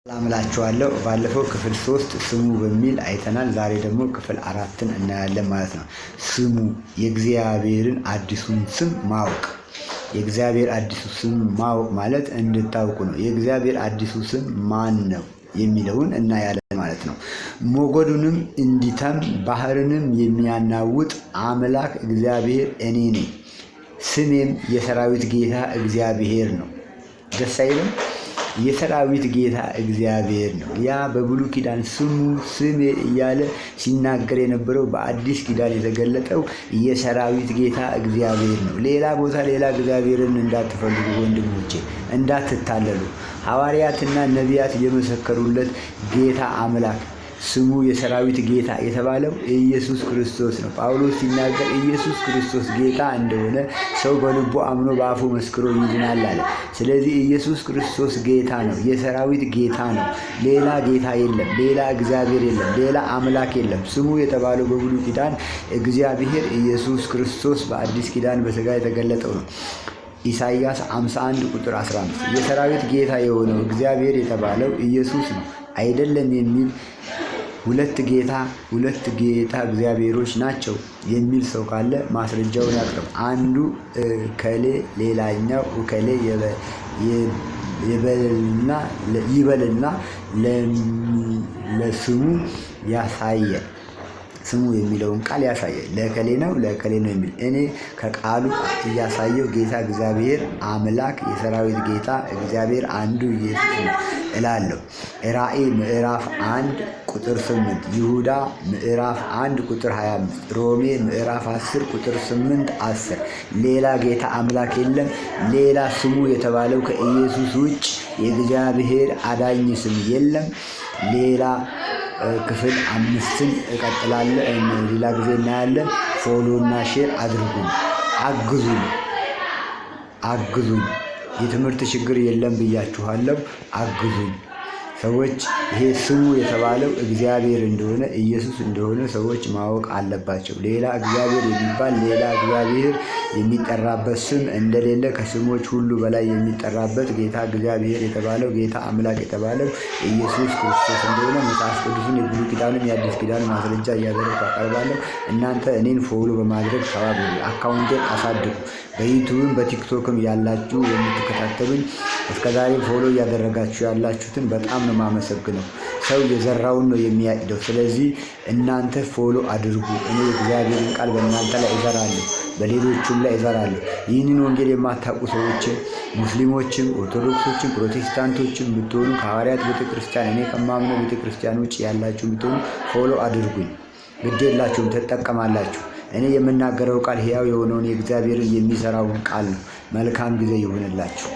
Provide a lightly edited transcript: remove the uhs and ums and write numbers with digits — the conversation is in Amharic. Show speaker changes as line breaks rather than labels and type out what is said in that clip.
ላምላችኋለሁ ባለፈው ክፍል 3 ስሙ በሚል አይተናል። ዛሬ ደግሞ ክፍል 4ን እናያለን ማለት ነው። ስሙ የእግዚአብሔርን አዲሱን ስም ማወቅ። የእግዚአብሔር አዲሱ ስም ማወቅ ማለት እንድታውቁ ነው። የእግዚአብሔር አዲሱ ስም ማን ነው የሚለውን እናያለን ማለት ነው። ሞገዱንም እንዲተም ባህርንም የሚያናውጥ አምላክ እግዚአብሔር እኔ ነኝ። ስሜም የሰራዊት ጌታ እግዚአብሔር ነው። ደስ አይልም? የሰራዊት ጌታ እግዚአብሔር ነው። ያ በብሉይ ኪዳን ስሜ እያለ ሲናገር የነበረው በአዲስ ኪዳን የተገለጠው የሰራዊት ጌታ እግዚአብሔር ነው። ሌላ ቦታ ሌላ እግዚአብሔርን እንዳትፈልጉ ወንድሞቼ፣ እንዳትታለሉ። ሐዋርያትና ነቢያት የመሰከሩለት ጌታ አምላክ ስሙ የሰራዊት ጌታ የተባለው ኢየሱስ ክርስቶስ ነው። ጳውሎስ ሲናገር ኢየሱስ ክርስቶስ ጌታ እንደሆነ ሰው በልቡ አምኖ በአፉ መስክሮ ይድናል አለ። ስለዚህ ኢየሱስ ክርስቶስ ጌታ ነው፣ የሰራዊት ጌታ ነው። ሌላ ጌታ የለም፣ ሌላ እግዚአብሔር የለም፣ ሌላ አምላክ የለም። ስሙ የተባለው በብሉይ ኪዳን እግዚአብሔር ኢየሱስ ክርስቶስ፣ በአዲስ ኪዳን በሥጋ የተገለጠው ነው። ኢሳይያስ 51 ቁጥር 15 የሰራዊት ጌታ የሆነው እግዚአብሔር የተባለው ኢየሱስ ነው አይደለም የሚል ሁለት ጌታ እግዚአብሔሮች ናቸው የሚል ሰው ካለ ማስረጃውን ያቅርብ። አንዱ ከሌ ሌላኛው ከሌ ይበልና ለስሙ ያሳያል። ስሙ የሚለውን ቃል ያሳያል። ለከሌ ነው የሚል እኔ ከቃሉ እያሳየው ጌታ እግዚአብሔር አምላክ የሰራዊት ጌታ እግዚአብሔር አንዱ ኢየሱስ ነው እላለሁ። ራእይ ምዕራፍ 1 ቁጥር 8፣ ይሁዳ ምዕራፍ 1 ቁጥር 25፣ ሮሜ ምዕራፍ 10 ቁጥር 8 10። ሌላ ጌታ አምላክ የለም። ሌላ ስሙ የተባለው ከኢየሱስ ውጭ የእግዚአብሔር አዳኝ ስም የለም። ሌላ ክፍል 5ን እቀጥላለሁ። ሌላ ጊዜ እናያለን። ፎሎ እና ሼር አድርጉኝ፣ አግዙኝ። የትምህርት ችግር የለም ብያችኋለሁ። አግዙኝ ሰዎች። ይሄ ስሙ የተባለው እግዚአብሔር እንደሆነ ኢየሱስ እንደሆነ ሰዎች ማወቅ አለባቸው። ሌላ እግዚአብሔር የሚባል ሌላ እግዚአብሔር የሚጠራበት ስም እንደሌለ ከስሞች ሁሉ በላይ የሚጠራበት ጌታ እግዚአብሔር የተባለው ጌታ አምላክ የተባለው ኢየሱስ ክርስቶስ እንደሆነ መጽሐፍ ቅዱስን የብሉይ ኪዳንም የአዲስ ኪዳን ማስረጃ እያደረግኩ አቀርባለሁ። እናንተ እኔን ፎሎ በማድረግ ተባበሩ፣ አካውንቴን አሳድጉ። በዩቲዩብም በቲክቶክም ያላችሁ የምትከታተሉኝ እስከዛሬ ፎሎ እያደረጋችሁ ያላችሁትን በጣም ነው የማመሰግነው። ሰው የዘራውን ነው የሚያጭደው። ስለዚህ እናንተ ፎሎ አድርጉ። እኔ እግዚአብሔርን ቃል በእናንተ ላይ እዘራለሁ፣ በሌሎቹም ላይ እዘራለሁ። ይህንን ወንጌል የማታውቁ ሰዎችን ሙስሊሞችም፣ ኦርቶዶክሶችም፣ ፕሮቴስታንቶችም ብትሆኑ ከሐዋርያት ቤተክርስቲያን እኔ ከማምነው ቤተክርስቲያን ውጭ ያላችሁ ብትሆኑ ፎሎ አድርጉኝ። ግድ የላችሁም፣ ትጠቀማላችሁ። እኔ የምናገረው ቃል ሕያው የሆነውን የእግዚአብሔርን የሚሰራውን ቃል ነው። መልካም ጊዜ ይሁንላችሁ።